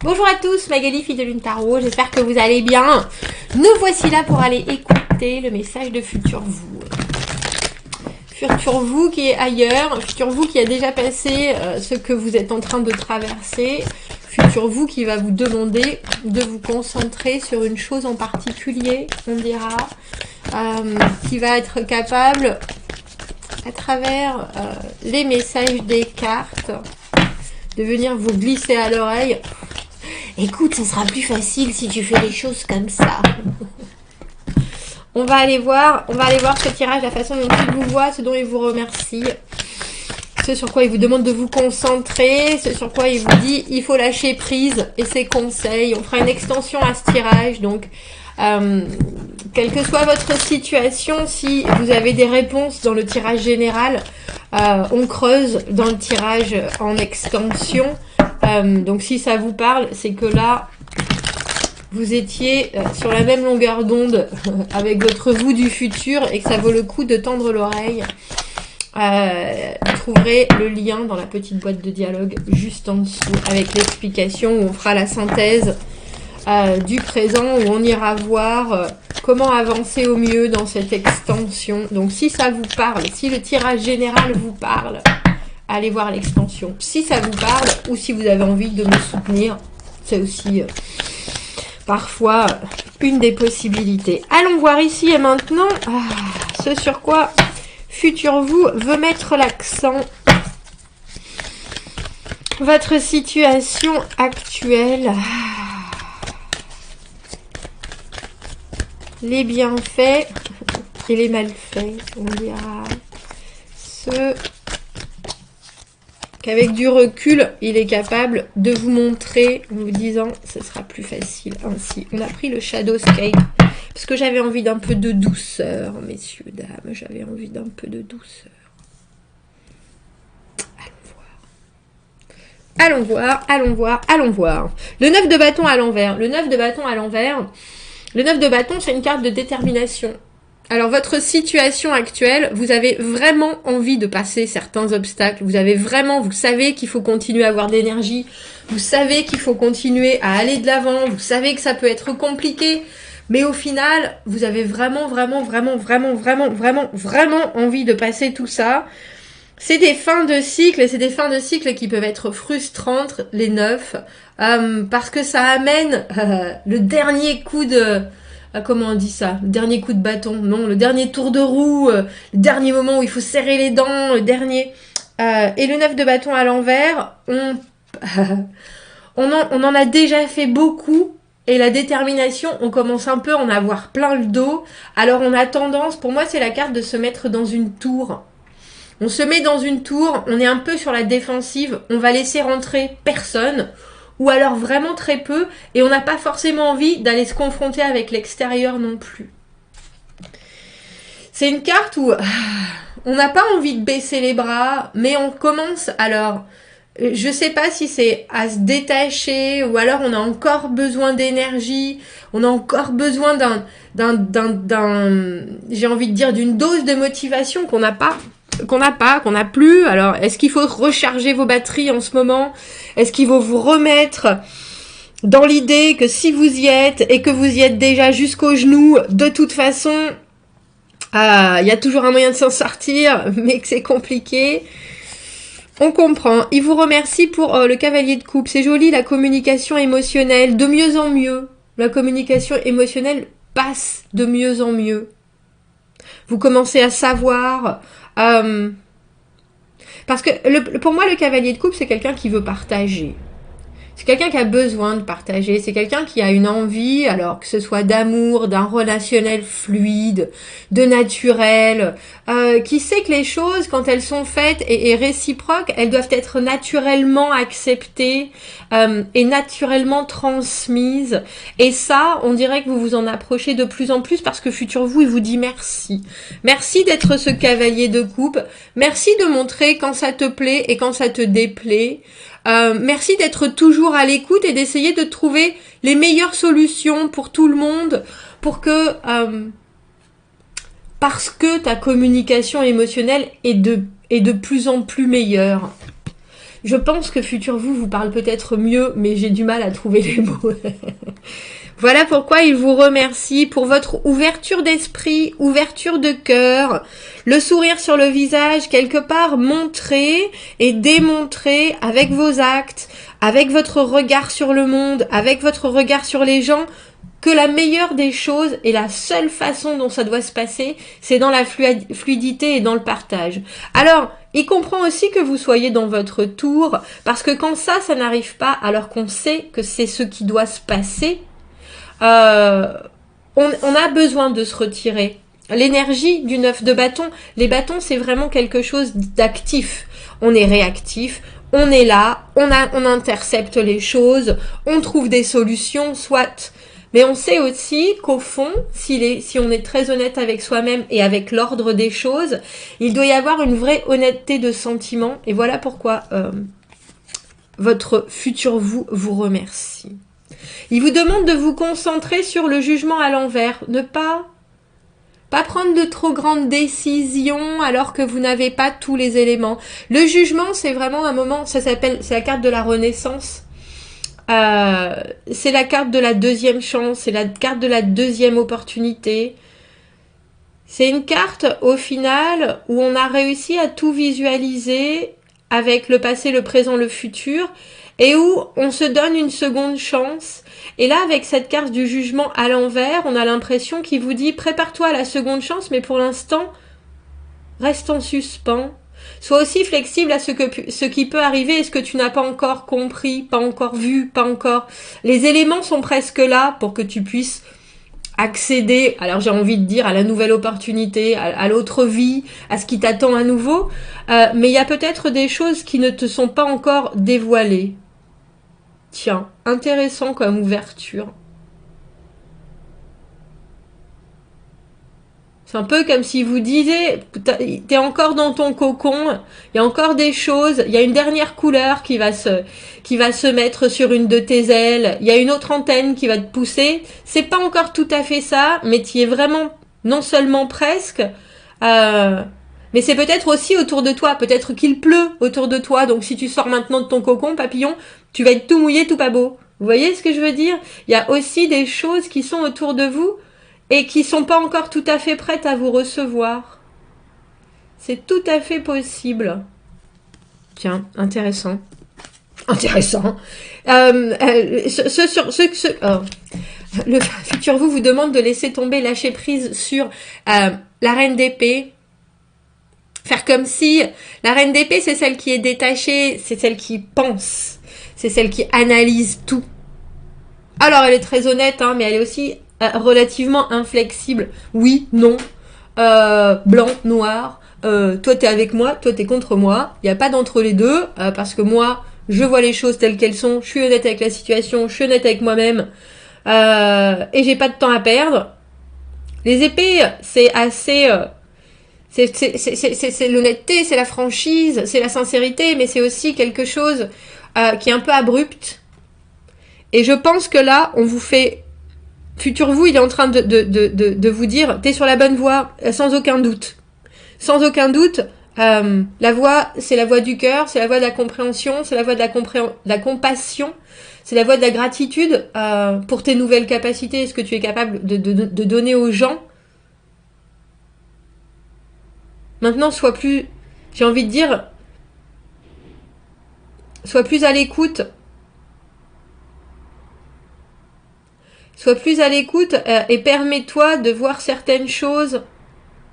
Bonjour à tous, Magali, fille de Lune Tarot, j'espère que vous allez bien. Nous voici là pour aller écouter le message de Futur Vous. Futur Vous qui est ailleurs, Futur Vous qui a déjà passé ce que vous êtes en train de traverser, Futur Vous qui va vous demander de vous concentrer sur une chose en particulier, on dira, qui va être capable, à travers les messages des cartes, de venir vous glisser à l'oreille. Écoute, ça sera plus facile si tu fais les choses comme ça. On va aller voir ce tirage, la façon dont il vous voit, ce dont il vous remercie, ce sur quoi il vous demande de vous concentrer, ce sur quoi il vous dit il faut lâcher prise et ses conseils. On fera une extension à ce tirage, donc quelle que soit votre situation, si vous avez des réponses dans le tirage général, on creuse dans le tirage en extension. Donc si ça vous parle, c'est que là, vous étiez sur la même longueur d'onde avec votre vous du futur et que ça vaut le coup de tendre l'oreille. Vous trouverez le lien dans la petite boîte de dialogue juste en dessous avec l'explication où on fera la synthèse du présent, où on ira voir comment avancer au mieux dans cette extension. Donc si ça vous parle, si le tirage général vous parle, allez voir l'extension. Si ça vous parle ou si vous avez envie de me soutenir, c'est aussi parfois une des possibilités. Allons voir ici et maintenant ce sur quoi Futur Vous veut mettre l'accent. Votre situation actuelle. Les bienfaits et les malfaits, on dira. Ce qu'avec du recul, il est capable de vous montrer en vous disant ce sera plus facile ainsi. On a pris le Shadowscape parce que j'avais envie d'un peu de douceur, messieurs, dames. J'avais envie d'un peu de douceur. Allons voir, allons voir, allons voir. Le 9 de bâton à l'envers. Le 9 de bâton à l'envers. Le 9 de bâton, c'est une carte de détermination. Alors, votre situation actuelle, vous avez vraiment envie de passer certains obstacles. Vous savez qu'il faut continuer à avoir de l'énergie. Vous savez qu'il faut continuer à aller de l'avant. Vous savez que ça peut être compliqué. Mais au final, vous avez vraiment envie de passer tout ça. C'est des fins de cycle, et c'est des fins de cycle qui peuvent être frustrantes, les 9, parce que ça amène le dernier coup de... comment on dit ça? Le dernier coup de bâton? Non, le dernier tour de roue, le dernier moment où il faut serrer les dents, le dernier... et le 9 de bâton à l'envers, on en a déjà fait beaucoup, et la détermination, on commence un peu à en avoir plein le dos. Alors on a tendance, pour moi c'est la carte de se mettre dans une tour. On se met dans une tour, on est un peu sur la défensive, on va laisser rentrer personne, ou alors vraiment très peu, et on n'a pas forcément envie d'aller se confronter avec l'extérieur non plus. C'est une carte où on n'a pas envie de baisser les bras, mais on commence, alors, je sais pas si c'est à se détacher, ou alors on a encore besoin d'énergie, on a encore besoin j'ai envie de dire, d'une dose de motivation qu'on n'a plus. Alors, est-ce qu'il faut recharger vos batteries en ce moment? Est-ce qu'il faut vous remettre dans l'idée que si vous y êtes et que vous y êtes déjà jusqu'aux genoux, de toute façon, il y a toujours un moyen de s'en sortir, mais que c'est compliqué? On comprend. Il vous remercie pour le cavalier de coupe. C'est joli, la communication émotionnelle. De mieux en mieux. La communication émotionnelle passe de mieux en mieux. Vous commencez à savoir... parce que pour moi, le cavalier de coupe, c'est quelqu'un qui veut partager. C'est quelqu'un qui a besoin de partager. C'est quelqu'un qui a une envie, alors que ce soit d'amour, d'un relationnel fluide, de naturel, qui sait que les choses, quand elles sont faites et réciproques, elles doivent être naturellement acceptées et naturellement transmises. Et ça, on dirait que vous vous en approchez de plus en plus parce que Futur Vous, il vous dit merci. Merci d'être ce cavalier de coupe. Merci de montrer quand ça te plaît et quand ça te déplaît. Merci d'être toujours à l'écoute et d'essayer de trouver les meilleures solutions pour tout le monde, pour que parce que ta communication émotionnelle est de plus en plus meilleure. Je pense que futur vous parle peut-être mieux, mais j'ai du mal à trouver les mots. Voilà pourquoi il vous remercie pour votre ouverture d'esprit, ouverture de cœur, le sourire sur le visage, quelque part montré et démontré avec vos actes, avec votre regard sur le monde, avec votre regard sur les gens, que la meilleure des choses et la seule façon dont ça doit se passer, c'est dans la fluidité et dans le partage. Alors, il comprend aussi que vous soyez dans votre tour, parce que quand ça n'arrive pas, alors qu'on sait que c'est ce qui doit se passer, on a besoin de se retirer. L'énergie du 9 de bâton, les bâtons, c'est vraiment quelque chose d'actif. On est réactif, on est là, on intercepte les choses, on trouve des solutions, soit. Mais on sait aussi qu'au fond, si on est très honnête avec soi-même et avec l'ordre des choses, il doit y avoir une vraie honnêteté de sentiment. Et voilà pourquoi votre futur vous remercie. Il vous demande de vous concentrer sur le jugement à l'envers. Ne pas prendre de trop grandes décisions alors que vous n'avez pas tous les éléments. Le jugement, c'est vraiment un moment, c'est la carte de la renaissance. C'est la carte de la deuxième chance, c'est la carte de la deuxième opportunité. C'est une carte, au final, où on a réussi à tout visualiser avec le passé, le présent, le futur, et où on se donne une seconde chance. Et là, avec cette carte du jugement à l'envers, on a l'impression qu'il vous dit « Prépare-toi à la seconde chance, mais pour l'instant, reste en suspens. » Sois aussi flexible à ce qui peut arriver et ce que tu n'as pas encore compris, pas encore vu, pas encore... Les éléments sont presque là pour que tu puisses accéder, alors j'ai envie de dire, à la nouvelle opportunité, à l'autre vie, à ce qui t'attend à nouveau. Mais il y a peut-être des choses qui ne te sont pas encore dévoilées. Tiens, intéressant comme ouverture. C'est un peu comme si vous disiez, t'es encore dans ton cocon, il y a encore des choses, il y a une dernière couleur qui va se mettre sur une de tes ailes, il y a une autre antenne qui va te pousser. C'est pas encore tout à fait ça, mais tu y es vraiment, non seulement presque, mais c'est peut-être aussi autour de toi, peut-être qu'il pleut autour de toi, donc si tu sors maintenant de ton cocon, papillon, tu vas être tout mouillé, tout pas beau. Vous voyez ce que je veux dire? Il y a aussi des choses qui sont autour de vous, et qui sont pas encore tout à fait prêtes à vous recevoir. C'est tout à fait possible. Tiens, intéressant. Intéressant. Le futur vous demande de laisser tomber, lâcher prise sur la reine d'épée. Faire comme si la reine d'épée, c'est celle qui est détachée, c'est celle qui pense, c'est celle qui analyse tout. Alors, elle est très honnête, hein, mais elle est aussi relativement inflexible. Oui, non, blanc, noir, toi t'es avec moi, toi t'es contre moi, il n'y a pas d'entre les deux, parce que moi, je vois les choses telles qu'elles sont, je suis honnête avec la situation, je suis honnête avec moi-même, et j'ai pas de temps à perdre. Les épées, c'est assez... c'est l'honnêteté, c'est la franchise, c'est la sincérité, mais c'est aussi quelque chose qui est un peu abrupt. Et je pense que là, on vous fait... Futur vous, il est en train de vous dire, t'es sur la bonne voie, sans aucun doute. Sans aucun doute, la voie, c'est la voie du cœur, c'est la voie de la compréhension, c'est la voie de la compassion, c'est la voie de la gratitude pour tes nouvelles capacités, ce que tu es capable de donner aux gens. Maintenant, sois plus, j'ai envie de dire, sois plus à l'écoute. Sois plus à l'écoute et permets-toi de voir certaines choses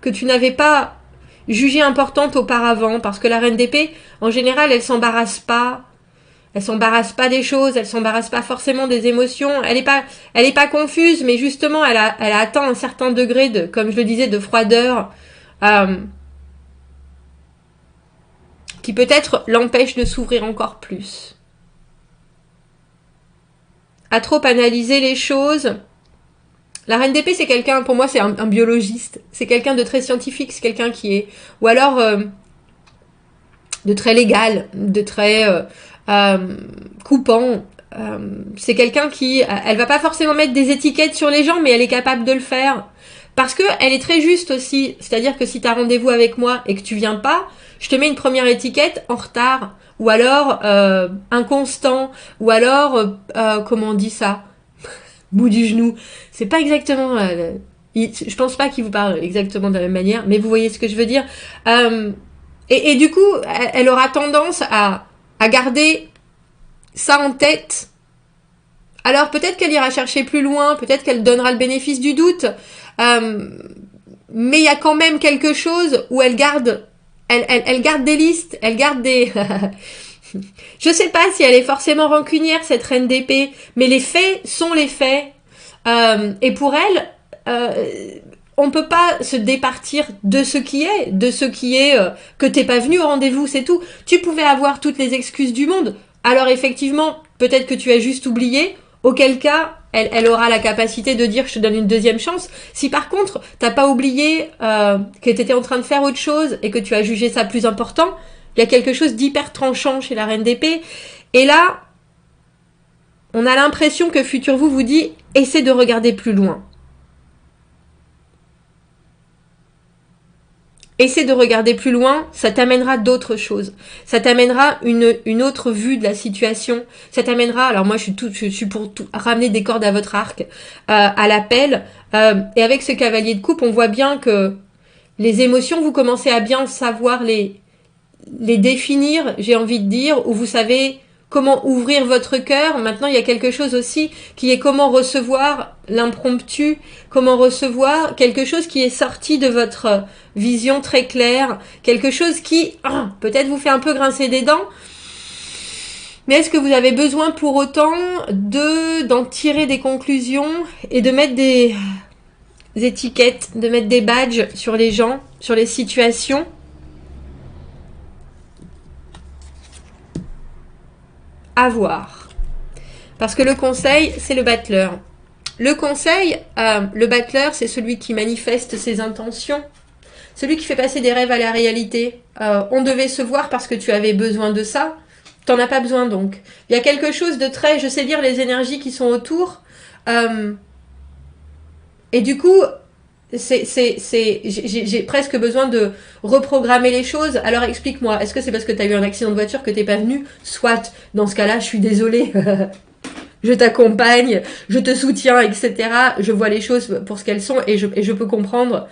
que tu n'avais pas jugées importantes auparavant. Parce que la reine d'épée, en général, elle s'embarrasse pas. Elle s'embarrasse pas des choses, elle s'embarrasse pas forcément des émotions. Elle est pas confuse, mais justement, elle a atteint un certain degré de, comme je le disais, de froideur, qui peut-être l'empêche de s'ouvrir encore plus. À trop analyser les choses. La reine d'épée, c'est quelqu'un, pour moi, c'est un biologiste. C'est quelqu'un de très scientifique, c'est quelqu'un qui est... Ou alors, de très légal, de très coupant. C'est quelqu'un qui... Elle va pas forcément mettre des étiquettes sur les gens, mais elle est capable de le faire. Parce que elle est très juste aussi. C'est-à-dire que si tu as rendez-vous avec moi et que tu viens pas, je te mets une première étiquette en retard. ou alors inconstant, ou alors, comment on dit ça, bout du genou. C'est pas exactement... je pense pas qu'il vous parle exactement de la même manière, mais vous voyez ce que je veux dire. Et du coup, elle aura tendance à garder ça en tête. Alors peut-être qu'elle ira chercher plus loin, peut-être qu'elle donnera le bénéfice du doute, mais il y a quand même quelque chose où elle garde des listes, elle garde des... Je sais pas si elle est forcément rancunière, cette reine d'épée, mais les faits sont les faits. Et pour elle, on peut pas se départir de ce qui est, que t'es pas venu au rendez-vous, c'est tout. Tu pouvais avoir toutes les excuses du monde. Alors effectivement, peut-être que tu as juste oublié, auquel cas, elle aura la capacité de dire je te donne une deuxième chance. Si par contre, t'as pas oublié que t'étais en train de faire autre chose et que tu as jugé ça plus important, il y a quelque chose d'hyper tranchant chez la reine d'épée. Et là, on a l'impression que Futur vous dit essaie de regarder plus loin. Essaie de regarder plus loin, ça t'amènera d'autres choses. Ça t'amènera une autre vue de la situation. Ça t'amènera, alors moi je suis pour ramener des cordes à votre arc, à l'appel. Et avec ce cavalier de coupe, on voit bien que les émotions, vous commencez à bien savoir les définir, j'ai envie de dire, où vous savez comment ouvrir votre cœur. Maintenant, il y a quelque chose aussi qui est comment recevoir l'impromptu, comment recevoir quelque chose qui est sorti de votre vision très claire, quelque chose qui peut-être vous fait un peu grincer des dents. Mais est-ce que vous avez besoin pour autant d'en tirer des conclusions et de mettre des étiquettes, de mettre des badges sur les gens, sur les situations ? À voir. Parce que le conseil, c'est le battleur. Le conseil, le battleur, c'est celui qui manifeste ses intentions, celui qui fait passer des rêves à la réalité. On devait se voir parce que tu avais besoin de ça. T'en as pas besoin donc. Il y a quelque chose de très... Je sais lire les énergies qui sont autour. Et du coup... j'ai presque besoin de reprogrammer les choses. Alors explique-moi, est-ce que c'est parce que tu as eu un accident de voiture que t'es pas venu? Soit, dans ce cas-là, je suis désolée. Je t'accompagne, je te soutiens, etc. Je vois les choses pour ce qu'elles sont et je peux comprendre.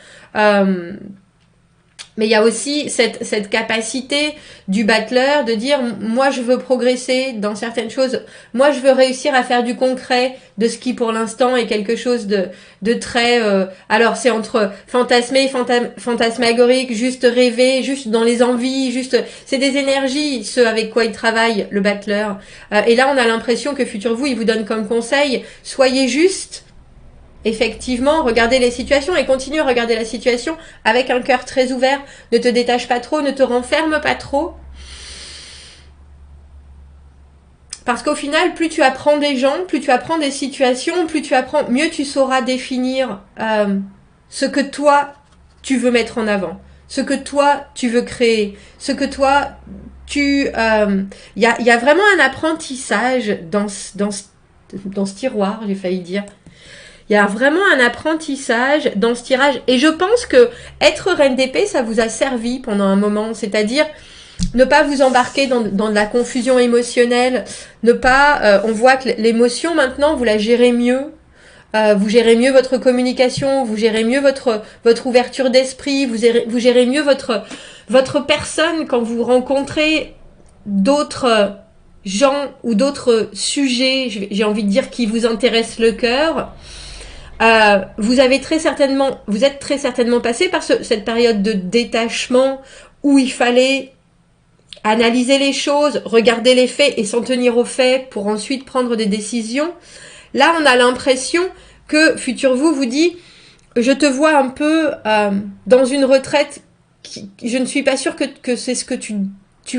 Mais il y a aussi cette capacité du battleur de dire moi je veux progresser dans certaines choses, moi je veux réussir à faire du concret de ce qui pour l'instant est quelque chose de très... alors c'est entre fantasmer, fantasmagorique, juste rêver, juste dans les envies, juste... C'est des énergies, ce avec quoi il travaille, le battleur. Et là on a l'impression que Futur Vous, il vous donne comme conseil, soyez juste... Effectivement, regardez les situations et continue à regarder la situation avec un cœur très ouvert. Ne te détache pas trop, ne te renferme pas trop. Parce qu'au final, plus tu apprends des gens, plus tu apprends des situations, plus tu apprends, mieux tu sauras définir ce que toi, tu veux mettre en avant. Ce que toi, tu veux créer. Ce que toi, tu... y a vraiment un apprentissage dans ce tiroir, j'ai failli dire. Il y a vraiment un apprentissage dans ce tirage. Et je pense que être reine d'épée, ça vous a servi pendant un moment. C'est-à-dire ne pas vous embarquer dans de la confusion émotionnelle. Ne pas... on voit que l'émotion, maintenant, vous la gérez mieux. Vous gérez mieux votre communication. Vous gérez mieux votre ouverture d'esprit. Vous gérez mieux votre personne quand vous rencontrez d'autres gens ou d'autres sujets, j'ai envie de dire, qui vous intéressent le cœur. Vous êtes très certainement passé par cette période de détachement où il fallait analyser les choses, regarder les faits et s'en tenir aux faits pour ensuite prendre des décisions. Là, on a l'impression que Futur vous dit « Je te vois un peu dans une retraite, je ne suis pas sûre que c'est ce que tu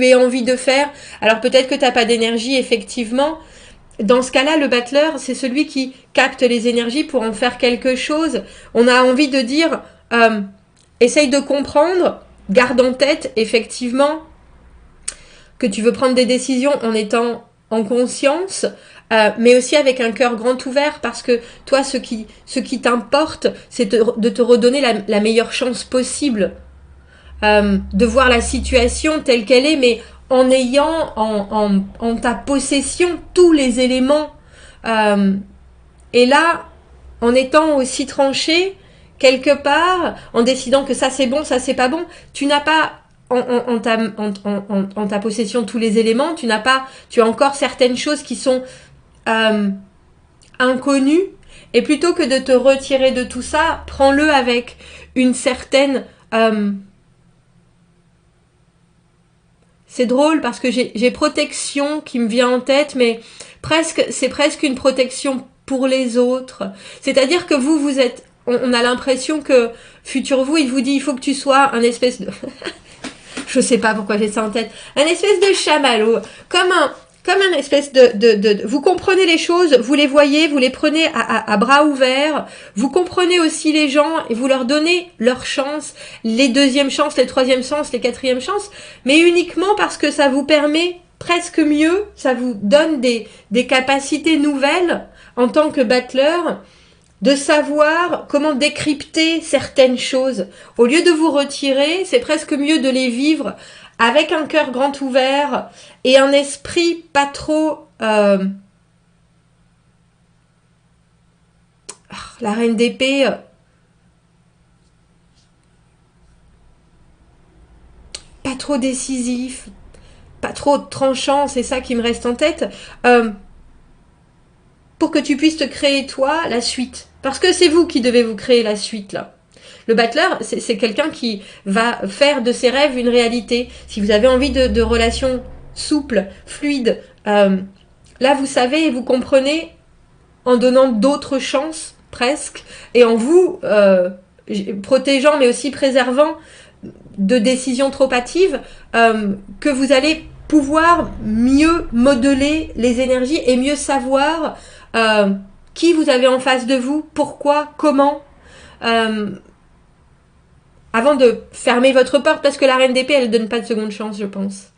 aies envie de faire. Alors peut-être que tu n'as pas d'énergie, effectivement. » Dans ce cas-là, le battleur, c'est celui qui capte les énergies pour en faire quelque chose. On a envie de dire, essaye de comprendre, garde en tête, effectivement, que tu veux prendre des décisions en étant en conscience, mais aussi avec un cœur grand ouvert, parce que toi, ce qui t'importe, c'est de te redonner la meilleure chance possible, de voir la situation telle qu'elle est, mais en ayant en ta possession tous les éléments. Et là, en étant aussi tranché, quelque part, en décidant que ça c'est bon, ça c'est pas bon, tu n'as pas en ta possession tous les éléments, tu as encore certaines choses qui sont inconnues, et plutôt que de te retirer de tout ça, prends-le avec une certaine... c'est drôle parce que j'ai protection qui me vient en tête, mais c'est presque une protection pour les autres. C'est-à-dire que vous êtes... On a l'impression que futur vous, il vous dit, il faut que tu sois un espèce de... je sais pas pourquoi j'ai ça en tête. Un espèce de chamallow. Comme un espèce de... Vous comprenez les choses, vous les voyez, vous les prenez à bras ouverts. Vous comprenez aussi les gens et vous leur donnez leur chance, les deuxièmes chances, les troisièmes chances, les quatrièmes chances, mais uniquement parce que ça vous permet presque mieux, ça vous donne des capacités nouvelles en tant que battleur, de savoir comment décrypter certaines choses. Au lieu de vous retirer, c'est presque mieux de les vivre avec un cœur grand ouvert et un esprit pas trop... la reine d'épée... pas trop décisif, pas trop tranchant, c'est ça qui me reste en tête, pour que tu puisses te créer toi la suite. Parce que c'est vous qui devez vous créer la suite là. Le battleur, c'est quelqu'un qui va faire de ses rêves une réalité. Si vous avez envie de relations souples, fluides, là vous savez et vous comprenez en donnant d'autres chances presque, et en vous protégeant mais aussi préservant de décisions trop hâtives, que vous allez pouvoir mieux modeler les énergies et mieux savoir qui vous avez en face de vous, pourquoi, comment, avant de fermer votre porte, parce que la reine d'épée, elle ne donne pas de seconde chance, je pense.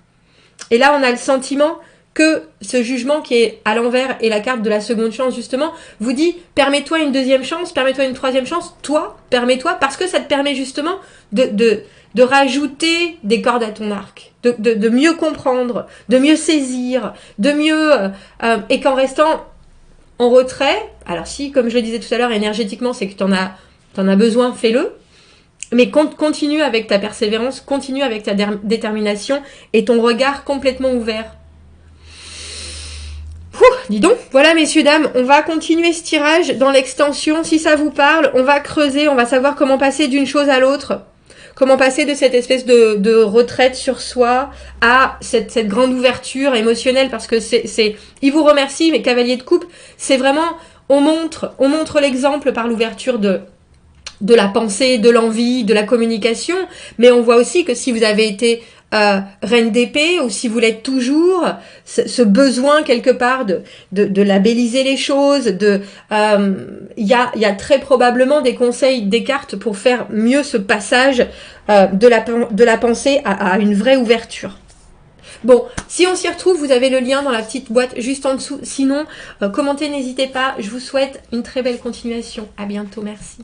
Et là, on a le sentiment que ce jugement qui est à l'envers et la carte de la seconde chance, justement, vous dit, permets-toi une deuxième chance, permets-toi une troisième chance, toi, permets-toi, parce que ça te permet justement de rajouter des cordes à ton arc, de mieux comprendre, de mieux saisir, de mieux... et qu'en restant en retrait, alors si, comme je le disais tout à l'heure, énergétiquement, c'est que t'en as besoin, fais-le, mais continue avec ta persévérance, continue avec ta détermination et ton regard complètement ouvert. Dis donc, voilà messieurs, dames, on va continuer ce tirage dans l'extension. Si ça vous parle, on va creuser, on va savoir comment passer d'une chose à l'autre. Comment passer de cette espèce de retraite sur soi à cette grande ouverture émotionnelle, parce que il vous remercie, mais cavalier de coupe, c'est vraiment, on montre l'exemple par l'ouverture de la pensée, de l'envie, de la communication, mais on voit aussi que si vous avez été reine d'épée, ou si vous l'êtes toujours, ce besoin quelque part de labelliser les choses, il y a très probablement des conseils des cartes pour faire mieux ce passage de la pensée à une vraie ouverture. Bon, si on s'y retrouve, vous avez le lien dans la petite boîte juste en dessous. Sinon, commentez, n'hésitez pas. Je vous souhaite une très belle continuation. À bientôt, merci.